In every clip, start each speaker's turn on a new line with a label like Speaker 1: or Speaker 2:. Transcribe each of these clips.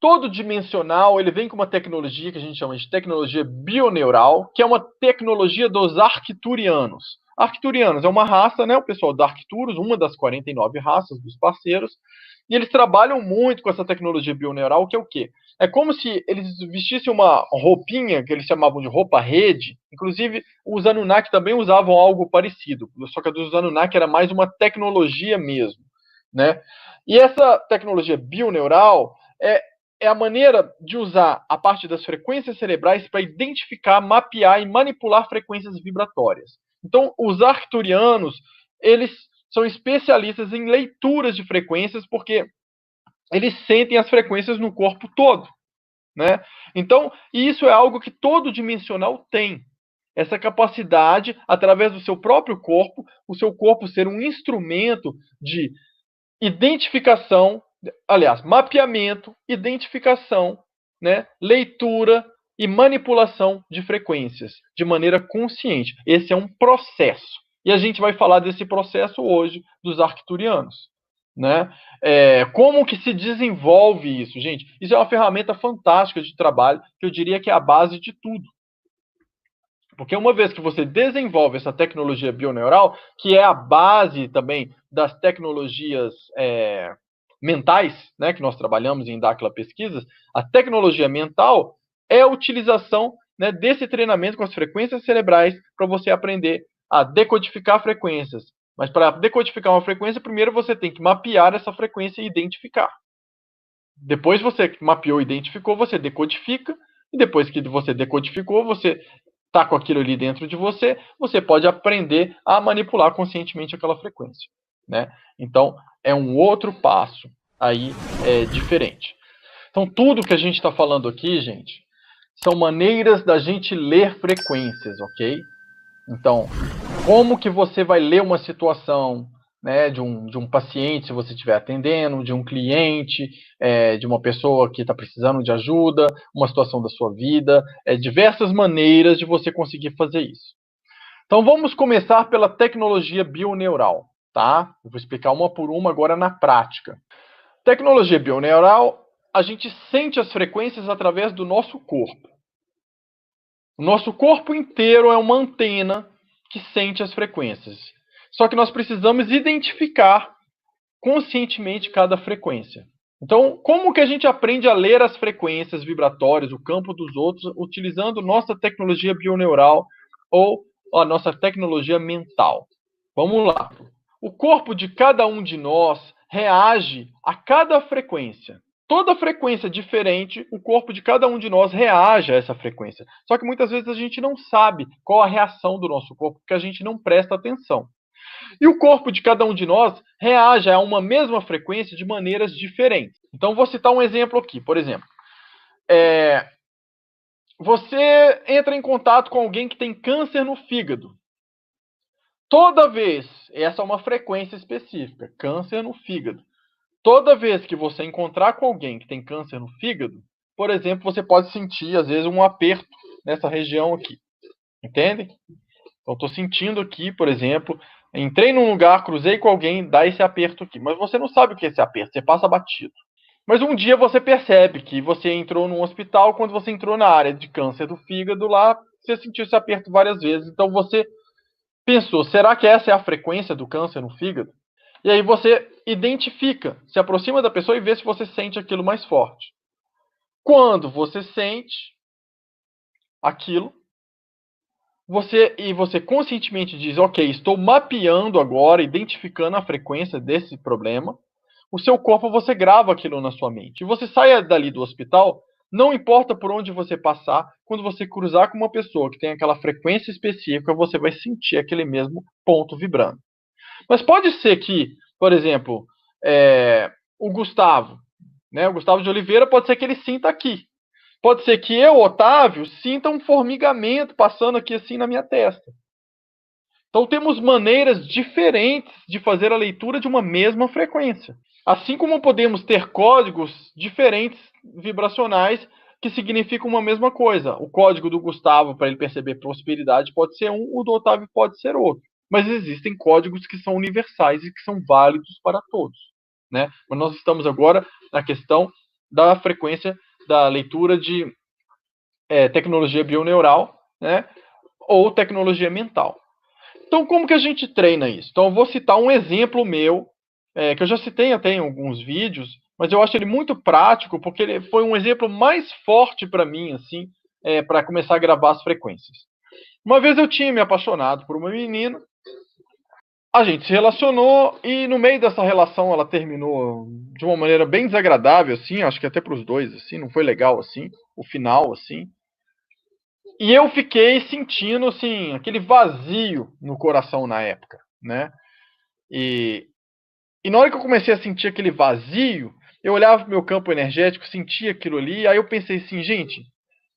Speaker 1: todo dimensional, ele vem com uma tecnologia que a gente chama de tecnologia bioneural, que é uma tecnologia dos arcturianos. Arcturianos é uma raça, né, o pessoal da Arcturus, uma das 49 raças dos parceiros, e eles trabalham muito com essa tecnologia bioneural, que é o quê? É como se eles vestissem uma roupinha, que eles chamavam de roupa-rede. Inclusive, os Anunnaki também usavam algo parecido, só que a dos Anunnaki era mais uma tecnologia mesmo, né? E essa tecnologia bioneural é a maneira de usar a parte das frequências cerebrais para identificar, mapear e manipular frequências vibratórias. Então, os arcturianos, eles são especialistas em leituras de frequências, porque eles sentem as frequências no corpo todo, né? Então, isso é algo que todo dimensional tem. Essa capacidade, através do seu próprio corpo, o seu corpo ser um instrumento de identificação, aliás, mapeamento, identificação, né, leitura e manipulação de frequências de maneira consciente. Esse é um processo. E a gente vai falar desse processo hoje dos arcturianos, né? Como que se desenvolve isso, gente? Isso é uma ferramenta fantástica de trabalho, que eu diria que é a base de tudo. Porque uma vez que você desenvolve essa tecnologia bioneural, que é a base também das tecnologias mentais, né, que nós trabalhamos em Dáquila Pesquisas, a tecnologia mental é a utilização, né, desse treinamento com as frequências cerebrais para você aprender a decodificar frequências. Mas para decodificar uma frequência, primeiro você tem que mapear essa frequência e identificar. Depois você mapeou e identificou, você decodifica. E depois que você decodificou, você está com aquilo ali dentro de você, você pode aprender a manipular conscientemente aquela frequência, né? Então, é um outro passo aí diferente. Então, tudo que a gente está falando aqui, gente, são maneiras da gente ler frequências, ok? Então, como que você vai ler uma situação, né, de um paciente, se você estiver atendendo, de um cliente, de uma pessoa que está precisando de ajuda, uma situação da sua vida, diversas maneiras de você conseguir fazer isso. Então, vamos começar pela tecnologia bioneural, tá? Eu vou explicar uma por uma agora na prática. Tecnologia bioneural, a gente sente as frequências através do nosso corpo. O nosso corpo inteiro é uma antena que sente as frequências. Só que nós precisamos identificar conscientemente cada frequência. Então, como que a gente aprende a ler as frequências vibratórias, o campo dos outros, utilizando nossa tecnologia bioneural ou a nossa tecnologia mental? Vamos lá. O corpo de cada um de nós reage a cada frequência. Toda frequência diferente, o corpo de cada um de nós reage a essa frequência. Só que muitas vezes a gente não sabe qual a reação do nosso corpo, porque a gente não presta atenção. E o corpo de cada um de nós reage a uma mesma frequência de maneiras diferentes. Então, vou citar um exemplo aqui. Por exemplo, você entra em contato com alguém que tem câncer no fígado. Toda vez, essa é uma frequência específica, câncer no fígado. Toda vez que você encontrar com alguém que tem câncer no fígado, por exemplo, você pode sentir, às vezes, um aperto nessa região aqui. Entendem? Então, estou sentindo aqui, por exemplo, entrei num lugar, cruzei com alguém, dá esse aperto aqui. Mas você não sabe o que é esse aperto, você passa batido. Mas um dia você percebe que você entrou num hospital, quando você entrou na área de câncer do fígado, lá você sentiu esse aperto várias vezes. Então, você pensou, será que essa é a frequência do câncer no fígado? E aí você identifica, se aproxima da pessoa e vê se você sente aquilo mais forte. Quando você sente aquilo, você conscientemente diz, ok, estou mapeando agora, identificando a frequência desse problema, o seu corpo, você grava aquilo na sua mente. E você sai dali do hospital, não importa por onde você passar, quando você cruzar com uma pessoa que tem aquela frequência específica, você vai sentir aquele mesmo ponto vibrando. Mas pode ser que, por exemplo, o Gustavo, né, o Gustavo de Oliveira, pode ser que ele sinta aqui. Pode ser que eu, Otávio, sinta um formigamento passando aqui assim na minha testa. Então temos maneiras diferentes de fazer a leitura de uma mesma frequência. Assim como podemos ter códigos diferentes vibracionais que significam uma mesma coisa. O código do Gustavo para ele perceber prosperidade pode ser um, o do Otávio pode ser outro. Mas existem códigos que são universais e que são válidos para todos, né? Mas nós estamos agora na questão da frequência da leitura de tecnologia bioneural, né, ou tecnologia mental. Então, como que a gente treina isso? Então, eu vou citar um exemplo meu, que eu já citei até em alguns vídeos, mas eu acho ele muito prático, porque ele foi um exemplo mais forte para mim, assim, para começar a gravar as frequências. Uma vez eu tinha me apaixonado por uma menina, a gente se relacionou e no meio dessa relação ela terminou de uma maneira bem desagradável, assim, acho que até para os dois, assim, não foi legal, assim, o final, assim. E eu fiquei sentindo, assim, aquele vazio no coração na época, né? E, e na hora que eu comecei a sentir aquele vazio, eu olhava pro meu campo energético, sentia aquilo ali, aí eu pensei assim, gente,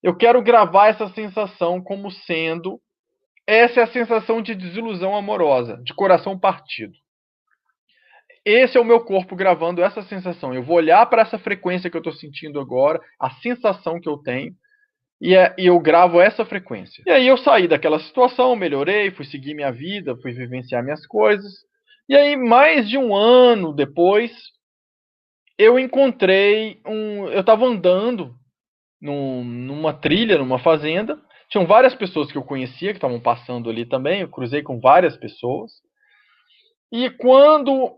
Speaker 1: eu quero gravar essa sensação como sendo. Essa é a sensação de desilusão amorosa, de coração partido. Esse é o meu corpo gravando essa sensação. Eu vou olhar para essa frequência que eu estou sentindo agora, a sensação que eu tenho, e eu gravo essa frequência. E aí eu saí daquela situação, melhorei, fui seguir minha vida, fui vivenciar minhas coisas. E aí, mais de um ano depois, eu encontrei um. Eu estava andando numa trilha, numa fazenda. Tinham várias pessoas que eu conhecia que estavam passando ali também. Eu cruzei com várias pessoas. E quando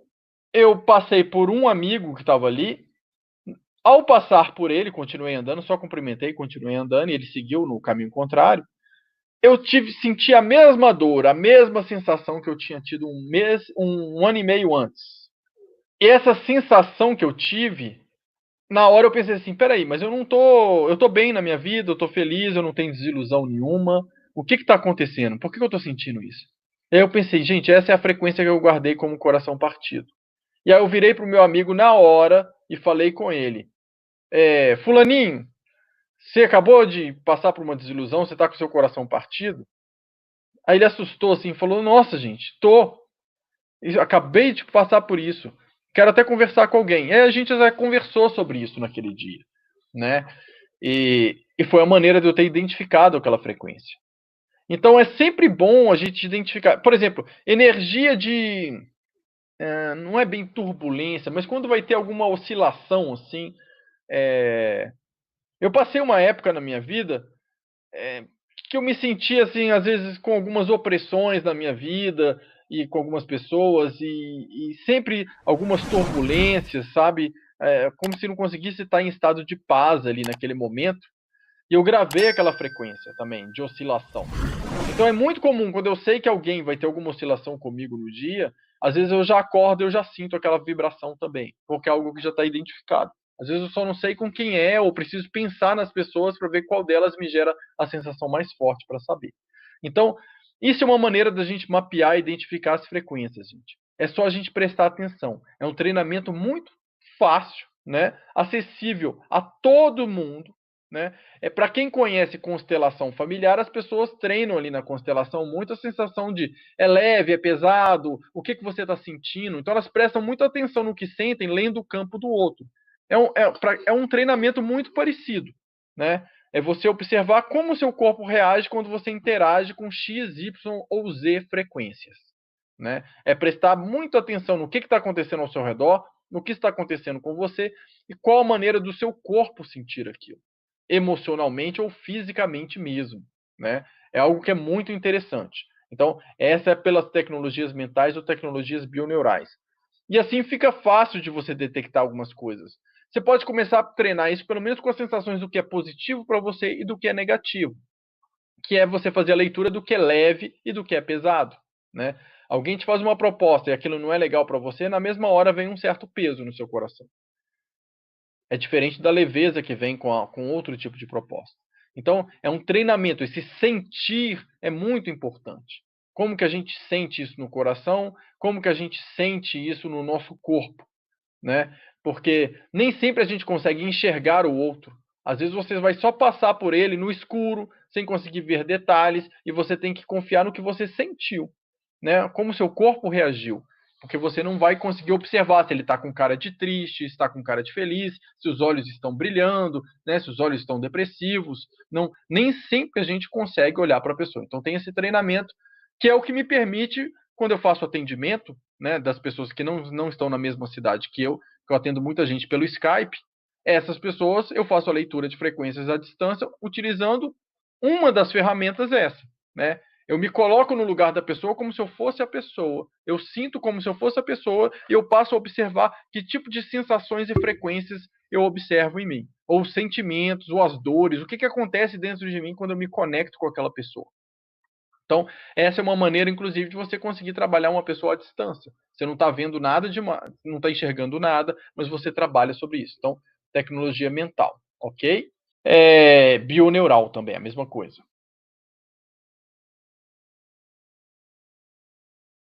Speaker 1: eu passei por um amigo que estava ali, ao passar por ele, continuei andando, só cumprimentei, continuei andando, e ele seguiu no caminho contrário. Eu senti a mesma dor, a mesma sensação que eu tinha tido um ano e meio antes. E essa sensação que eu tive, na hora eu pensei assim, peraí, mas eu tô bem na minha vida, eu tô feliz, eu não tenho desilusão nenhuma. O que tá acontecendo? Por que eu tô sentindo isso? E aí eu pensei, gente, essa é a frequência que eu guardei como coração partido. E aí eu virei pro meu amigo na hora e falei com ele, fulaninho, você acabou de passar por uma desilusão, você tá com seu coração partido? Aí ele assustou assim, falou, nossa gente, acabei de passar por isso. Quero até conversar com alguém. E a gente já conversou sobre isso naquele dia, né? E foi a maneira de eu ter identificado aquela frequência. Então é sempre bom a gente identificar. Por exemplo, energia de. Não é bem turbulência, mas quando vai ter alguma oscilação assim. Eu passei uma época na minha vida que eu me sentia assim, às vezes, com algumas opressões na minha vida e com algumas pessoas e sempre algumas turbulências, sabe? Como se não conseguisse estar em estado de paz ali naquele momento. E eu gravei aquela frequência também de oscilação. Então é muito comum quando eu sei que alguém vai ter alguma oscilação comigo no dia, às vezes eu já acordo e eu já sinto aquela vibração também, porque é algo que já está identificado. Às vezes eu só não sei com quem é, ou preciso pensar nas pessoas para ver qual delas me gera a sensação mais forte para saber. Então, isso é uma maneira da gente mapear e identificar as frequências, gente. É só a gente prestar atenção. É um treinamento muito fácil, né? Acessível a todo mundo, né? Para quem conhece constelação familiar, as pessoas treinam ali na constelação muito a sensação de é leve, é pesado, o que você está sentindo. Então elas prestam muita atenção no que sentem, lendo o campo do outro. É um treinamento muito parecido, né? É você observar como o seu corpo reage quando você interage com X, Y ou Z frequências, né? É prestar muita atenção no que está acontecendo ao seu redor, no que está acontecendo com você e qual a maneira do seu corpo sentir aquilo, emocionalmente ou fisicamente mesmo, né? É algo que é muito interessante. Então, essa é pelas tecnologias mentais ou tecnologias bioneurais. E assim fica fácil de você detectar algumas coisas. Você pode começar a treinar isso pelo menos com as sensações do que é positivo para você e do que é negativo, que é você fazer a leitura do que é leve e do que é pesado, né? Alguém te faz uma proposta e aquilo não é legal para você, na mesma hora vem um certo peso no seu coração. É diferente da leveza que vem com outro tipo de proposta. Então, é um treinamento. Esse sentir é muito importante. Como que a gente sente isso no coração? Como que a gente sente isso no nosso corpo, né? Porque nem sempre a gente consegue enxergar o outro. Às vezes você vai só passar por ele no escuro, sem conseguir ver detalhes, e você tem que confiar no que você sentiu, né? Como o seu corpo reagiu. Porque você não vai conseguir observar se ele está com cara de triste, se está com cara de feliz, se os olhos estão brilhando, né? Se os olhos estão depressivos. Não, nem sempre a gente consegue olhar para a pessoa. Então tem esse treinamento que é o que me permite, quando eu faço atendimento, né, das pessoas que não estão na mesma cidade que eu atendo muita gente pelo Skype, Essas pessoas, eu faço a leitura de frequências à distância utilizando uma das ferramentas essa, né? Eu me coloco no lugar da pessoa como se eu fosse a pessoa. Eu sinto como se eu fosse a pessoa e eu passo a observar que tipo de sensações e frequências eu observo em mim. Ou os sentimentos, ou as dores, o que, que acontece dentro de mim quando eu me conecto com aquela pessoa. Então, essa é uma maneira, inclusive, de você conseguir trabalhar uma pessoa à distância. Você não está vendo nada não está enxergando nada, mas você trabalha sobre isso. Então, tecnologia mental, ok? Bioneural também, a mesma coisa.